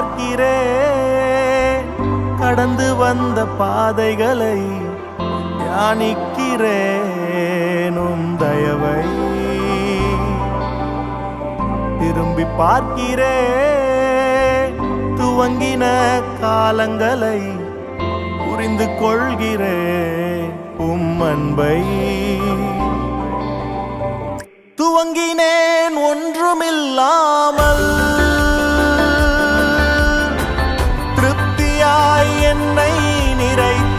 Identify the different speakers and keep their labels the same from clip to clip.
Speaker 1: பார்க்கிறேன், கடந்து வந்த பாதைகளை தியானிக்கிறேன். உம் தயவை திரும்பி பார்க்கிறேன், துவங்கின காலங்களை புரிந்து கொள்கிறேன். உம் அன்பை துவங்கினேன் ஒன்றுமில்லாமல், திருப்தியாய் என்னை நிறைத்தீர்.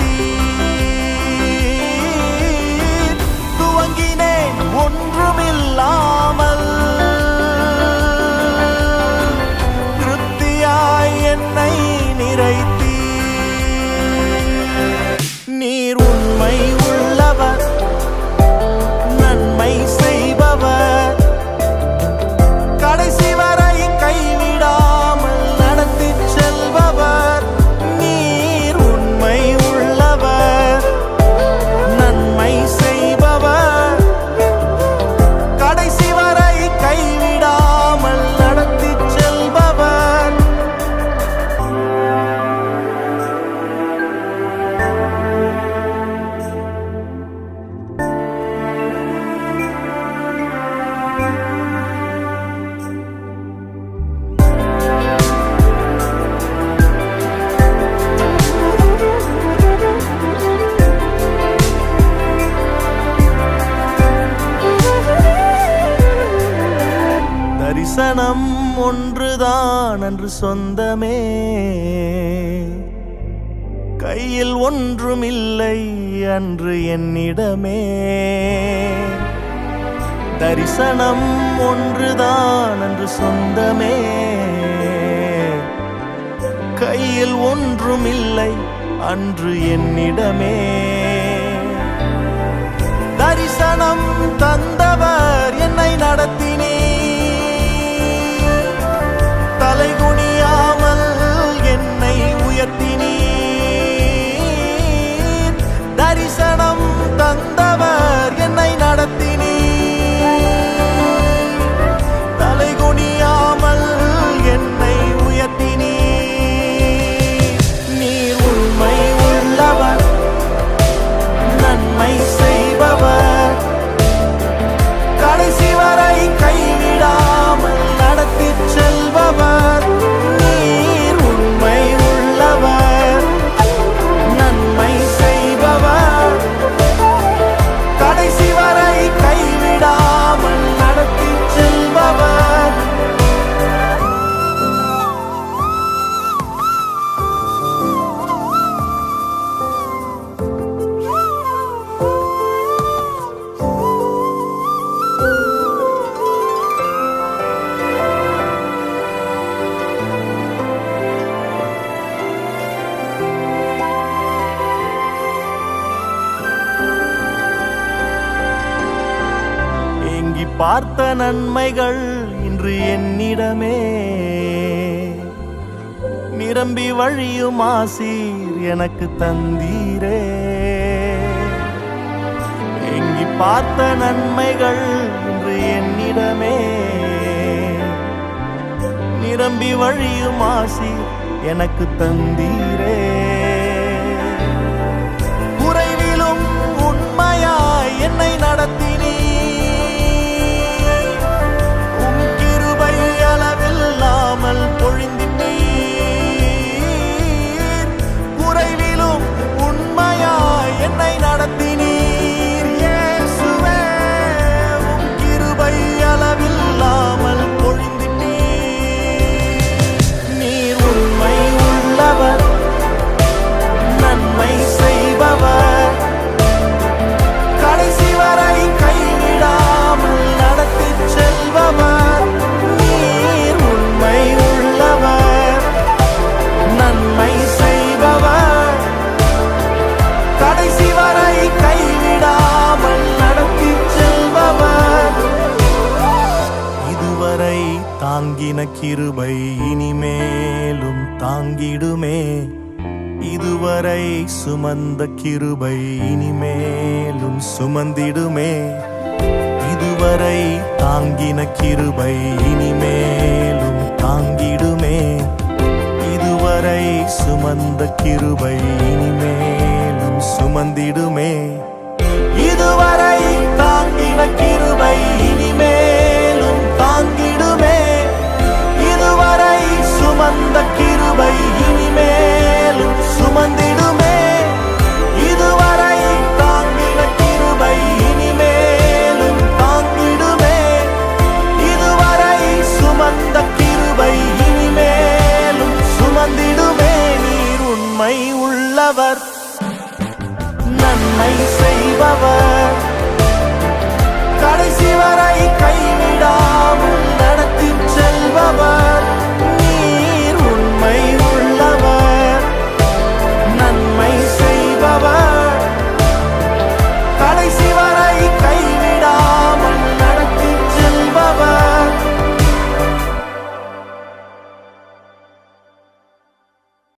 Speaker 1: துவங்கினேன் ஒன்றுமில்லாமல், திருப்தியாய் என்னை நிறைத்தீர். நீர் உண்மை உள்ளவர், நன்மை செய்பவர், கடைசி வரை கைவிடாமல் நடத்தி செல்பவர். நீர் உண்மை உள்ளவர், நன்மை செய்பவர், கடைசி வரை கைவிடாமல் நடத்தி செல்பவர். தரிசனம் ஒன்றுதான் அன்று சொந்தமே, கையில் ஒன்றுமில்லை அன்று என்னிடமே. தரிசனம் ஒன்றுதான் அன்று சொந்தமே, கையில் ஒன்றுமில்லை அன்று என்னிடமே. தரிசனம் தந்தவர் என்னை நடத்தினீர், தலைகுனியாமல் என்னை உயர்த்தினீர். தரிசனம் தந்தவர் என்னை நடத்தினீர், தலைகுனியாமல் என்னை உயர்த்தினீர். நீர் உண்மை உள்ளவர், நன்மை செய்பவர், கடைசி வரை கைவிடாமல் நடத்தி செல்பவர். நீர் உண்மை உள்ளவர், நன்மை செய்பவர், கடைசி வரை கைவிடாமல் நடத்தி செல்பவர். பார்த்த நன்மைகள் இன்று என்னிடமே, நிரம்பி வழியும் ஆசீர் எனக்கு தந்தீரே. எங்கி பார்த்த நன்மைகள் இன்று என்னிடமே, நிரம்பி வழியும் ஆசீர் எனக்கு தந்தீரே. குறைவிலும் உண்மையாய் என்னை நடத்தினீர், பொழிந்தினீர். குறைவிலும் உண்மையாய் என்னை நடத்தினீர். இயேசுவே, உம் கிருபை அளவில்லாமல் பொழிந்தினீர். நீர் உண்மை உள்ளவர், நன்மை செய்பவர், கடைசி வரை கைவிடாமல் நடத்தி செல்பவர். நீர் உண்மை உள்ளவர், நன்மை செய்பவர், கடைசி வரை கைவிடாமல் நடத்தி செல்பவர். இதுவரை தாங்கின கிருபை இனிமேலும் தாங்கிடுமே, இதுவரை சுமந்த கிருபை இனிமேலும் சுமந்திடுமே. இதுவரை தாங்கின கிருபை இனிமேலும் தாங்கிடுமே, சுமந்த கிருபை இனிமேலும் சுமந்திடுமே. இதுவரை தாங்கின கிருபை இனிமேலும் தாங்கிடுமே. இதுவரை சுமந்த கிருபை இனிமேலும் சுமந்திடுமே. இதுவரை தாங்கின கிருபை இனிமேலும் தாங்கிடுமே. இதுவரை சுமந்த கிருபை இனிமேலும் சுமந்திடுமே. நீர் உண்மை உள்ளவர், நன்மை செய்பவர், கடைசி வரை